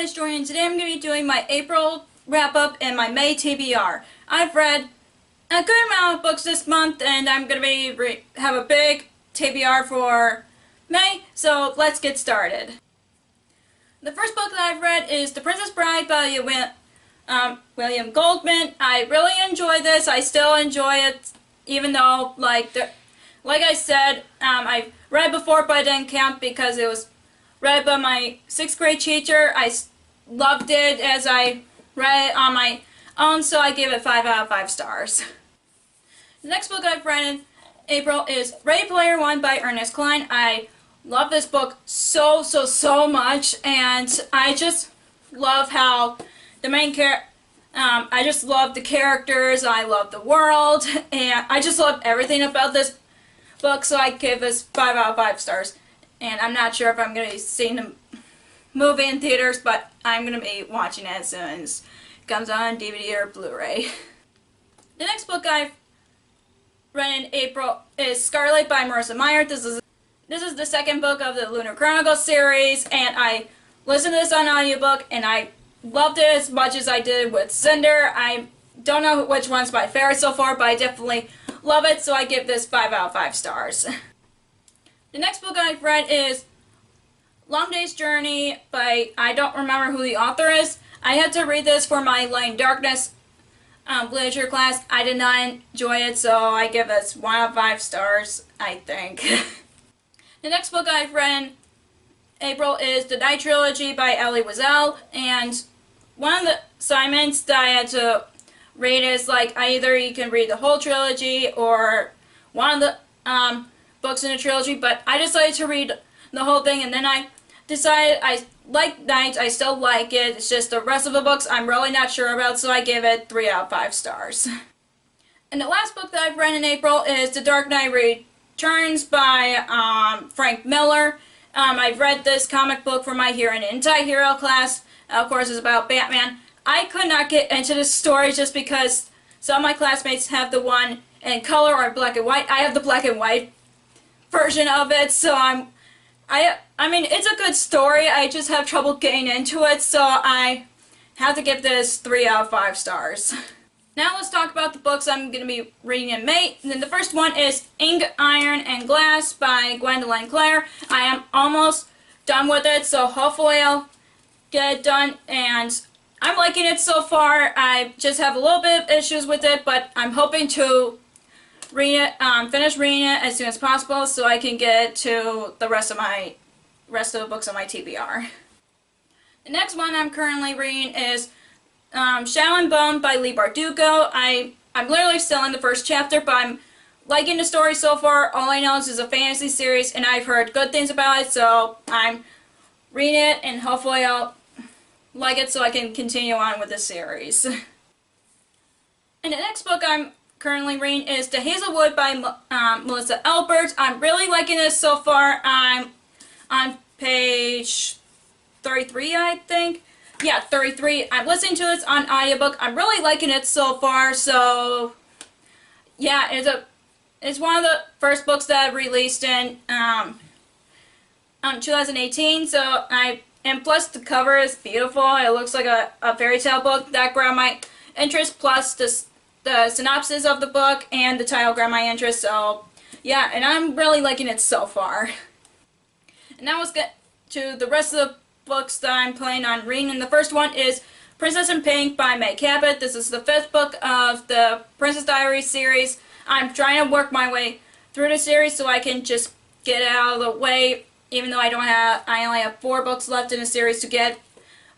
name is Jordan, and today I'm going to be doing my April wrap-up and my May TBR. I've read a good amount of books this month, and I'm going to be have a big TBR for May, so let's get started. The first book that I've read is The Princess Bride by William Goldman. I really enjoy this. I still enjoy it, even though, like I said, I read before, but I didn't count because it was read by my 6th grade teacher. I loved it as I read it on my own, so I gave it 5 out of 5 stars. The next book I've read in April is Ready Player One by Ernest Cline. I love this book so much, and I just love how the main character, I just love the characters, I love the world, and I just love everything about this book, so I give this 5 out of 5 stars. And I'm not sure if I'm going to be seeing the movie in theaters, but I'm going to be watching it as soon as it comes on DVD or Blu-ray. The next book I've read in April is Scarlet by Marissa Meyer. This is the second book of the Lunar Chronicles series, and I listened to this on audiobook, and I loved it as much as I did with Cinder. I don't know which one's my favorite so far, but I definitely love it, so I give this 5 out of 5 stars. The next book I've read is Long Day's Journey by, I don't remember who the author is. I had to read this for my Light and Darkness literature class. I did not enjoy it, so I give this 1 out of 5 stars, I think. The next book I've read in April is The Night Trilogy by Elie Wiesel, and one of the assignments that I had to read is like either you can read the whole trilogy or one of the books in the trilogy, but I decided to read the whole thing, and then I decided I like Night, I still like it, it's just the rest of the books I'm really not sure about, so I give it 3 out of 5 stars. And the last book that I've read in April is The Dark Knight Returns by Frank Miller. I've read this comic book for my Hero and Anti-Hero class. Of course, it's about Batman. I could not get into this story just because some of my classmates have the one in color or black and white. I have the black and white version of it, so I mean, it's a good story. I just have trouble getting into it, so I have to give this 3 out of 5 stars. Now let's talk about the books I'm going to be reading in May. And then the first one is Ink, Iron, and Glass by Gwendolyn Clare. I am almost done with it, so hopefully I'll get it done, and I'm liking it so far. I just have a little bit of issues with it, but I'm hoping to read it, finish reading it as soon as possible so I can get to the rest of the books on my TBR. The next one I'm currently reading is Shadow and Bone by Leigh Bardugo. I'm literally still in the first chapter, but I'm liking the story so far. All I know is it's a fantasy series, and I've heard good things about it, so I'm reading it, and hopefully I'll like it so I can continue on with the series. And the next book I'm currently reading is The Hazelwood by Melissa Albert. I'm really liking this so far. I'm on page 33, I think. Yeah, 33. I'm listening to this on audiobook. I'm really liking it so far, so yeah, it's one of the first books that I released in 2018, so and plus the cover is beautiful. It looks like a fairy tale book. That grabbed my interest, plus the synopsis of the book and the title grabbed my interest, so yeah, and I'm really liking it so far. And now let's get to the rest of the books that I'm planning on reading, and the first one is Princess in Pink by Meg Cabot. This is the 5th book of the Princess Diaries series. I'm trying to work my way through the series so I can just get it out of the way, even though I only have 4 books left in the series to get.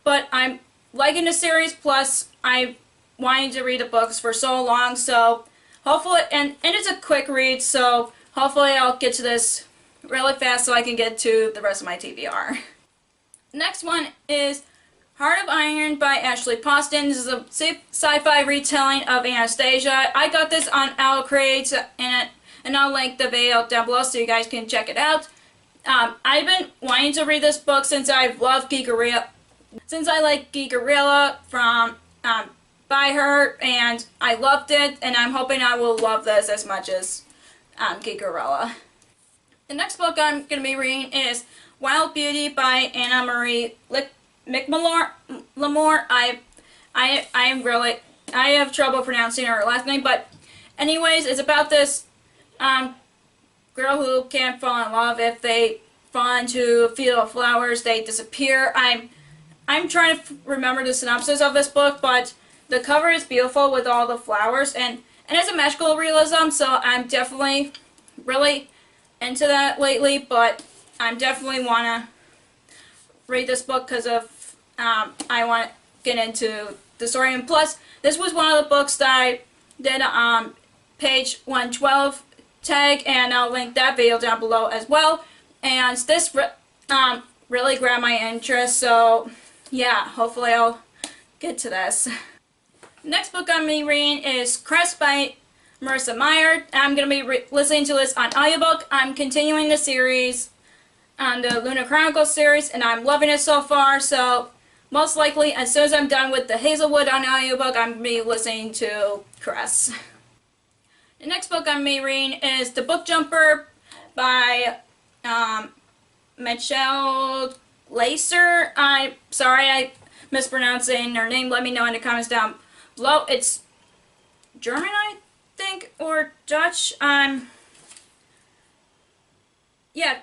But I'm liking the series, plus I wanted to read the books for so long, so hopefully, and it's a quick read, so hopefully I'll get to this really fast so I can get to the rest of my TBR. The next one is Heart of Iron by Ashley Poston. This is a sci-fi retelling of Anastasia. I got this on Creates, and I'll link the video down below so you guys can check it out. I've been wanting to read this book since I've loved Geekerilla. Since I like Geekerilla from by her, and I loved it, and I'm hoping I will love this as much as Geekerilla. The next book I'm going to be reading is Wild Beauty by Anna Marie McLemore. I have trouble pronouncing her last name, but anyways, it's about this girl who can't fall in love. If they fall into a field of flowers, they disappear. I'm trying to remember the synopsis of this book, but the cover is beautiful with all the flowers, and it's a magical realism, so I'm definitely really into that lately, but I definitely want to read this book because of I want to get into the story, and plus this was one of the books that I did page 112 tag, and I'll link that video down below as well, and this really grabbed my interest, so yeah, hopefully I'll get to this. Next book I'm going to be reading is Cress by Marissa Meyer. I'm going to be listening to this on audiobook. I'm continuing the series on the Luna Chronicles series, and I'm loving it so far, so most likely as soon as I'm done with the Hazelwood on audiobook, I'm going to be listening to Cress. The next book I'm going to be reading is The Book Jumper by Michelle Glaser. I'm sorry I mispronouncing her name. Let me know in the comments down below. It's German, I think, or Dutch. Yeah,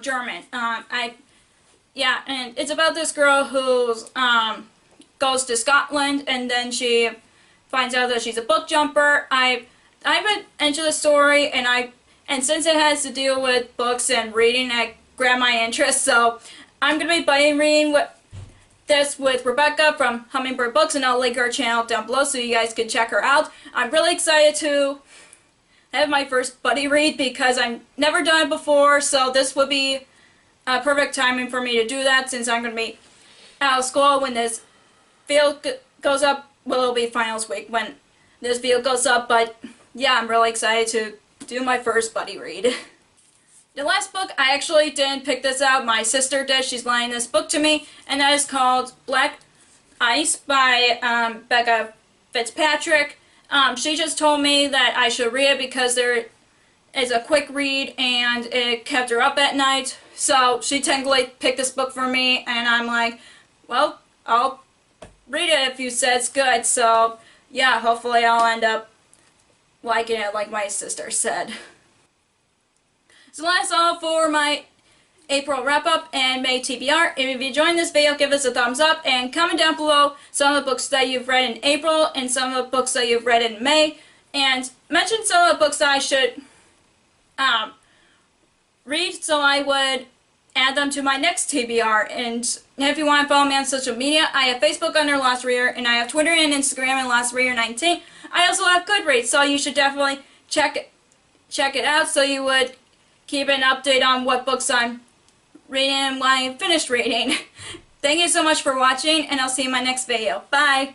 German. Yeah, and it's about this girl who goes to Scotland, and then she finds out that she's a book jumper. I've been into the story, and since it has to deal with books and reading, it grabbed my interest. So I'm gonna be reading this with Rebecca from Hummingbird Books, and I'll link her channel down below so you guys can check her out. I'm really excited to have my first buddy read because I've never done it before, so this would be perfect timing for me to do that since I'm going to be out of school when this video goes up. Well, it'll be finals week when this video goes up, but yeah, I'm really excited to do my first buddy read. The last book, I actually didn't pick this out. My sister did. She's lending this book to me, and that is called Black Ice by Becca Fitzpatrick. She just told me that I should read it because there is a quick read and it kept her up at night. So she technically picked this book for me, and I'm like, well, I'll read it if you said it's good. So yeah, hopefully I'll end up liking it like my sister said. So that's all for my April wrap-up and May TBR. If you enjoyed this video, give us a thumbs up and comment down below some of the books that you've read in April and some of the books that you've read in May. And mention some of the books that I should read so I would add them to my next TBR. And if you want to follow me on social media, I have Facebook under Lost Reader, and I have Twitter and Instagram at Lost Reader 19. I also have Goodreads, so you should definitely check it out so you would keep an update on what books I'm reading and when I'm finished reading. Thank you so much for watching, and I'll see you in my next video. Bye!